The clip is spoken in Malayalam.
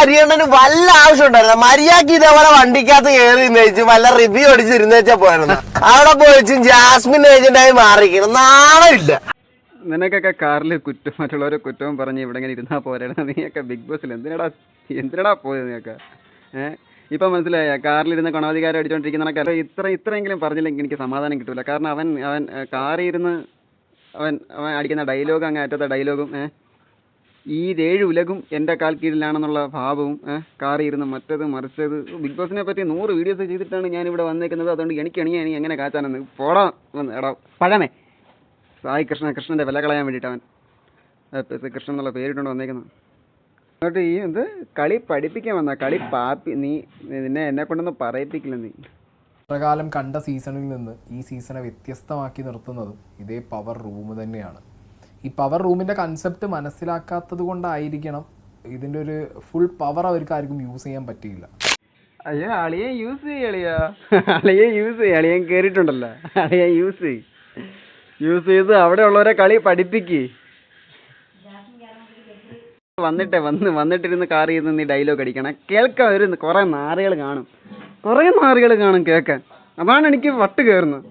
ഹരിയണ്ണന് വല്ല ആവശ്യം ഉണ്ടായിരുന്നു. മര്യാദക്ക് ഇതേപോലെ വണ്ടിക്കകത്ത് കയറി വെച്ച് വല്ല റിവ്യൂ അടിച്ചിരുന്നേച്ചാ പോയിരുന്നു. അവിടെ പോയിച്ചും ജാസ്മിൻ ഏജന്റായി മാറിക്കണം. നാണമില്ല. നിനക്കൊക്കെ കാറിൽ മറ്റുള്ളവരെ കുറ്റവും പറഞ്ഞ് ഇവിടെ ഇങ്ങനെ ഇരുന്നാൽ പോരാ. നീയൊക്കെ ബിഗ് ബോസിൽ എന്തിനടാ പോയത് നീയൊക്കെ? ഇപ്പം മനസ്സിലായ കാറിലിരുന്ന് ഗുണാധികാരം അടിച്ചോണ്ടിരിക്കുന്നതൊക്കെ ഇത്രയെങ്കിലും പറഞ്ഞില്ലെങ്കിൽ എനിക്ക് സമാധാനം കിട്ടൂല. കാരണം അവൻ കാറിൽ ഇരുന്ന് അവൻ അടിക്കുന്ന ഡയലോഗ് അങ്ങേറ്റത്തെ ഡയലോഗും ഈ 7 ഉലകും എൻ്റെ കാൽ കീഴിലാണെന്നുള്ള ഭാവവും കാറിൽ ഇരുന്ന് മറ്റത് മറിച്ചത്. ബിഗ് ബോസിനെ പറ്റി 100 വീഡിയോസ് ചെയ്തിട്ടാണ് ഞാനിവിടെ വന്നേക്കുന്നത്. അതുകൊണ്ട് എനിക്ക് എങ്ങനെ കാച്ചാനെന്ന് പോടാ എടാ പഴമേ. സായി കൃഷ്ണൻ്റെ വില കളയാൻ വേണ്ടിയിട്ട് അവൻ കൃഷ്ണൻ എന്നുള്ള പേരിട്ടുകൊണ്ട് വന്നേക്കുന്നത്. എന്നിട്ട് ഈ കളി പഠിപ്പിക്കാൻ വന്ന കളി പാപ്പി നിന്നെ എന്നെ കൊണ്ടൊന്നും പറയിപ്പിക്കില്ല. നീ പ്രകാലം കണ്ട സീസണിൽ നിന്ന് ഈ സീസണെ വ്യത്യസ്തമാക്കി നിർത്തുന്നതും ഇതേ പവർ റൂം തന്നെയാണ്. ഈ പവർ റൂമിൻ്റെ കൺസെപ്റ്റ് മനസ്സിലാക്കാത്തത് കൊണ്ടായിരിക്കണം ഇതിൻ്റെ ഒരു ഫുൾ പവർ അവർക്ക് ആർക്കും യൂസ് ചെയ്യാൻ പറ്റിയില്ല. അയ്യോ അളിയെ യൂസ് അളിയൻ കയറിയിട്ടുണ്ടല്ലോ. അളിയെ യൂസ് ചെയ്ത് അവിടെ ഉള്ളവരെ കളി പഠിപ്പിക്ക്. വന്നിട്ടിരുന്ന് കാറി ഇരുന്ന് നീ ഡയലോഗ് അടിക്കണം. കേൾക്കാൻ കുറേ നാറുകൾ കാണും കേൾക്കാൻ. അതാണ് എനിക്ക് വട്ട് കയറുന്നത്.